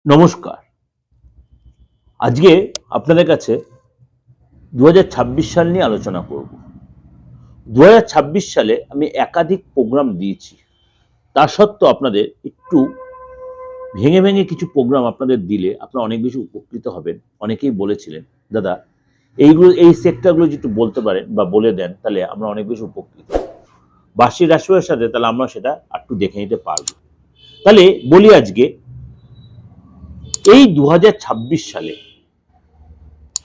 নমস্কার। আজকে আপনাদের কাছে ২০২৬ সাল নিয়ে আলোচনা করব। ২০২৬ সালে আমি একাধিক প্রোগ্রাম দিয়েছি। তা সত্ত্বেও আপনাদের একটু ভেঙে ভেঙে কিছু প্রোগ্রাম আপনাদের দিলে আপনারা অনেক বেশি উপকৃত হবেন। অনেকেই বলেছিলেন, দাদা এই সেক্টরগুলো যদি একটু বলতে পারেন বা বলে দেন তাহলে আমরা অনেক বেশি উপকৃত হব। বার্ষিক রাশিফলের সাথে তাহলে আমরা সেটা একটু দেখে নিতে পারব। তাহলে বলি আজকে এই ২০২৬ সালে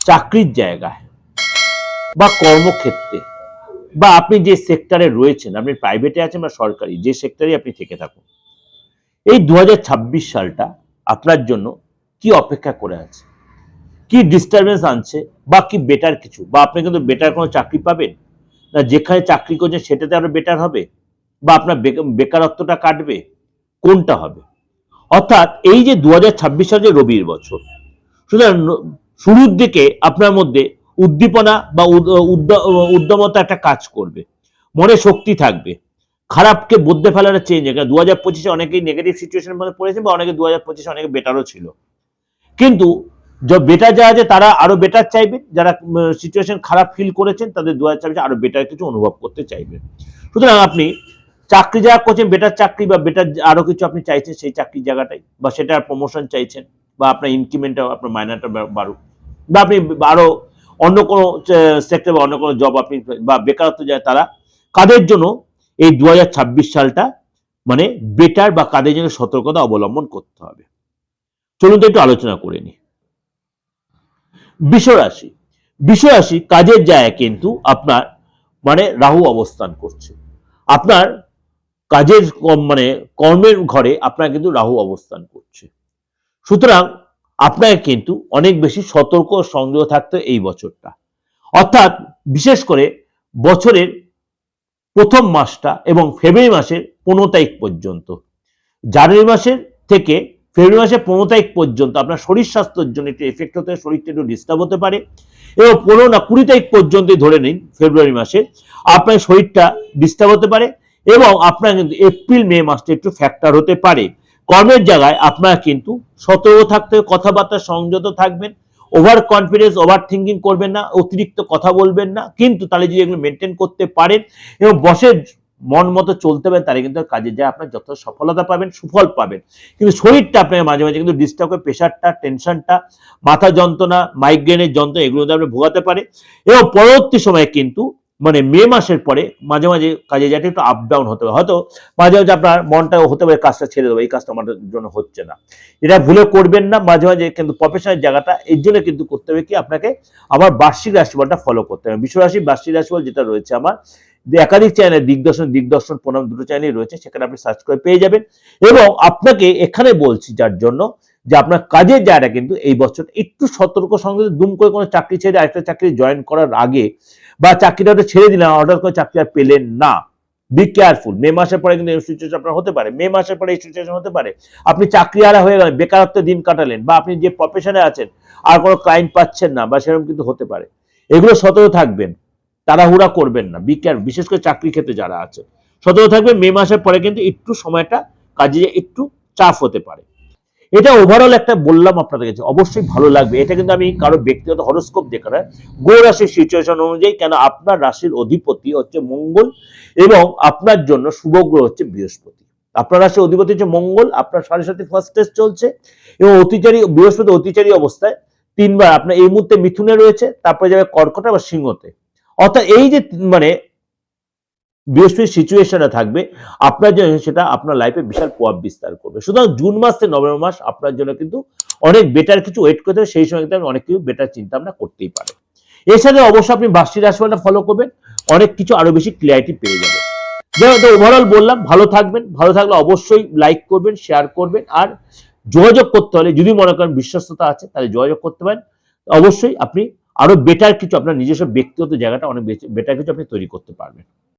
চাকরির জায়গায় বা কর্মক্ষেত্রে বা আপনি যে সেক্টরে রয়েছেন, আপনি প্রাইভেটে আছেন বা সরকারি, যে সেক্টরে আপনি থেকে থাকুন, এই ২০২৬ সালটা আপনার জন্য কি অপেক্ষা করে আছে, কি ডিস্টারবেন্স আনছে বা কি বেটার কিছু, বা আপনি কিন্তু বেটার কোনো চাকরি পাবেন না, যেখানে চাকরি করছেন সেটাতে আরো বেটার হবে, বা আপনার বেকারত্বটা কাটবে, কোনটা হবে? অর্থাৎ এই যে ২০২৬ সাল যে রবির বছর, সুতরাং শুরুর দিকে আপনার মধ্যে উদ্দীপনা বা উদ্যমতা একটা কাজ করবে, মনে শক্তি থাকবে, খারাপকে বদলে ফেলার চেঞ্জ। ২০২৫-এ অনেকেই নেগেটিভ সিচুয়েশনের মধ্যে পড়েছে বা অনেকে ২০২৫-এ অনেকে বেটারও ছিল, কিন্তু বেটার যারা আছে তারা আরো বেটার চাইবে, যারা সিচুয়েশন খারাপ ফিল করেছেন তাদের ২০২৬-এ আরো বেটার কিছু অনুভব করতে চাইবেন। সুতরাং আপনি চাকরি যারা করছেন, বেটার চাকরি বা বেটার আরো কিছু আপনি চাইছেন সেই চাকরির জায়গাটাই, বা সেটা প্রমোশন চাইছেন, বা আপনার ইনক্রিমেন্টটা, আপনার মাইনাটা বাড়ুক, বা আপনি আরো অন্য কোনো সেক্টর বা অন্য কোনো জব আপনি, বা বেকারত্ব যায় তারা, কাদের জন্য এই ২০২৬ সালটা মানে বেটার, বা কাদের জন্য সতর্কতা অবলম্বন করতে হবে, চলুন তো একটু আলোচনা করে নি। বিশ্বরাশি কাজের জায়গায় কিন্তু আপনার মানে রাহু অবস্থান করছে। আপনার কাজের মানে কর্মের ঘরে আপনার কিন্তু রাহু অবস্থান করছে। সুতরাং আপনাকে কিন্তু অনেক বেশি সতর্ক ও সংযত থাকতে এই বছরটা, অর্থাৎ বিশেষ করে বছরের প্রথম মাসটা এবং ফেব্রুয়ারি মাসের ১৫ তারিখ পর্যন্ত, জানুয়ারি মাসের থেকে ফেব্রুয়ারি মাসের ১৫ তারিখ পর্যন্ত আপনার শরীর স্বাস্থ্যের জন্য একটু এফেক্ট হতে, শরীরটা একটু ডিস্টার্ব হতে পারে, এবং ১৫ না ২০ তারিখ পর্যন্ত ধরে নিন ফেব্রুয়ারি মাসে আপনার শরীরটা ডিস্টার্ব হতে পারে, এবং আপনার কিন্তু এপ্রিল মে মাসটা একটু ফ্যাক্টর হতে পারে। কর্মের জায়গায় আপনার কিন্তু সতর্ক থাকতে হবে, কথাবার্তা সংযত থাকবেন, ওভার কনফিডেন্স ওভার থিঙ্কিং করবেন না, অতিরিক্ত কথা বলবেন না, কিন্তু তাহলে যদি এগুলো মেনটেন করতে পারেন এবং বসের মন মতো চলতে পারেন, তাহলে কিন্তু কাজে যায় আপনার যত সফলতা পাবেন, সুফল পাবেন। কিন্তু শরীরটা আপনাকে মাঝে মাঝে কিন্তু ডিস্টার্ব করে, প্রেশারটা, টেনশনটা, মাথা যন্ত্রণা, মাইগ্রেনের যন্ত্রণা, এগুলো আপনি ভোগাতে পারে। এবং পরবর্তী সময়ে কিন্তু মানে মে মাসের পরে মাঝে মাঝে কাজে যাতে একটু আপ ডাউন হতে পারে, হয়তো মাঝে মাঝে আপনার মনটা হতে পারে কাজটা ছেড়ে দেবো, এই কাজটা আমার জন্য হচ্ছে না, এটা ভুলে করবেন না মাঝে মাঝে। কিন্তু প্রফেশনাল জায়গাটা এর জন্য কিন্তু করতে হবে কি, আপনাকে আবার বার্ষিক রাশিফলটা ফলো করতে হবে। বিশ্বরাশি বার্ষিক রাশিফল যেটা রয়েছে আমার একাধিক চ্যানেলে, দিগদর্শন প্রণাম দুটো চ্যানেল রয়েছে, সেখানে আপনি সার্চ করে পেয়ে যাবেন। এবং আপনাকে এখানে বলছি যার জন্য যে আপনার কাজের জায়গাটা কিন্তু এই বছর একটু সতর্ক সঙ্গে, দুম করে কোনো চাকরি ছেড়ে আরেকটা চাকরি জয়েন করার আগে, বা চাকরিটা ওটা ছেড়ে দিলেন, হঠাৎ করে চাকরি আর পেলেন না, বি কেয়ারফুল। মে মাসের পরে কিন্তু এই সিচুয়েশন আপনার হতে পারে, মে মাসের পরে এই সিচুয়েশন হতে পারে আপনি চাকরি হারা হয়ে গেলেন, বেকারত্বের দিন কাটালেন, বা আপনি যে প্রফেশনে আছেন আর কোনো ক্লায়েন্ট পাচ্ছেন না, বা সেরকম কিন্তু হতে পারে। এগুলো সতর্ক থাকবেন, তাড়াহুড়া করবেন না, বি কেয়ার, বিশেষ করে চাকরি ক্ষেত্রে যারা আছে সতর্ক থাকবেন। মে মাসের পরে কিন্তু একটু সময়টা কাজে একটু চাপ হতে পারে। এটা ওভারঅল একটা বললাম আপনাদের কাছে, অবশ্যই ভালো লাগবে। এটা কিন্তু আমি কারো ব্যক্তিগত হরোস্কোপ দেখে না, গ্রহ রাশির সিচুয়েশন অনুযায়ী, কেন আপনার রাশির অধিপতি হচ্ছে মঙ্গল এবং আপনার জন্য শুভ গ্রহ হচ্ছে বৃহস্পতি। আপনার রাশির অধিপতি হচ্ছে মঙ্গল, আপনার ৭.৭ ফার্স্ট টেস্ট চলছে, এবং অতিচারী বৃহস্পতি অতিচারী অবস্থায় ৩ বার আপনার এই মুহূর্তে মিথুনে রয়েছে, তারপরে যাবে কর্কটে বা সিংহতে। অর্থাৎ এই যে মানে বৃহস্পতির সিচুয়েশনটা থাকবে আপনার জন্য, সেটা আপনার লাইফে বিশাল প্রভাব বিস্তার করবে। সুতরাং জুন মাস থেকে নভেম্বর মাস আপনার জন্য কিন্তু অনেক বেটার কিছু ওয়েট করতে হবে, সেই সময় কিন্তু আপনি অনেক কিছু বেটার চিন্তা ভাবনা করতেই পারেন। এর সাথে অবশ্যই আপনি বার্ষিক রাশিফলটা ফলো করবেন, অনেক কিছু আরো বেশি ক্লিয়ারিটি পেয়ে যাবেন। যেহেতু ওভারঅল বললাম, ভালো থাকবেন, ভালো থাকলে অবশ্যই লাইক করবেন, শেয়ার করবেন, আর যোগাযোগ করতে হলে যদি মনে করেন বিশ্বস্ততা আছে তাহলে যোগাযোগ করতে পারেন। অবশ্যই আপনি আরো বেটার কিছু, আপনার নিজস্ব ব্যক্তিগত জায়গাটা অনেক বেটার কিছু আপনি তৈরি করতে পারবেন।